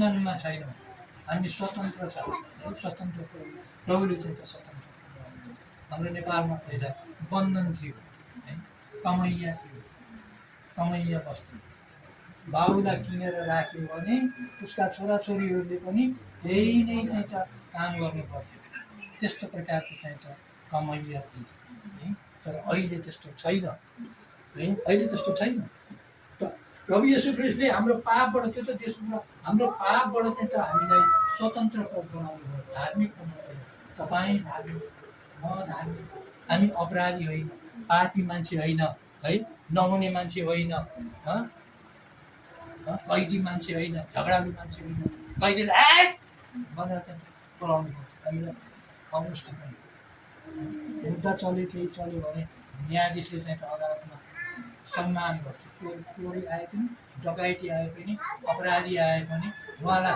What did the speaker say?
बन्धनमा छैनौँ, हामी स्वतन्त्र छ है, स्वतन्त्र प्रभुले चाहिँ त स्वतन्त्र हाम्रो नेपालमा पहिला बन्धन थियो है, कमैया थियो, कमैया बस्ती। बाबुलाई किनेर राख्यो भने उसका छोराछोरीहरूले पनि त्यही नै चाहिँ त काम गर्नुपर्थ्यो, त्यस्तो प्रकारको चाहिँ त कमैया थियो है। तर अहिले त्यस्तो छैन है, अहिले त्यस्तो छैन। प्रभु येशू ख्रीष्टले हाम्रो पापबाट त्यो त त्यसको हाम्रो पापबाट चाहिँ त हामीलाई स्वतन्त्र बनाउनु भयो, धार्मिक बनाउनु भयो। तपाईँ धार्मिक, म धार्मिक, हामी अपराधी होइन, पापी मान्छे होइन है, नहुने मान्छे होइन, कैदी मान्छे होइन, झगडालु मान्छे होइन, कैदीलाई भनेर चाहिँ बोलाउनु पर्छ। हामीलाई आउनुहोस् तपाईँ, मुद्दा चल्यो केही चल्यो भने न्यायाधीशले चाहिँ अदालतमा सम्मान गर्छ। चोरी आए पनि, डकैती आए पनि, अपराधी आए पनि उहाँलाई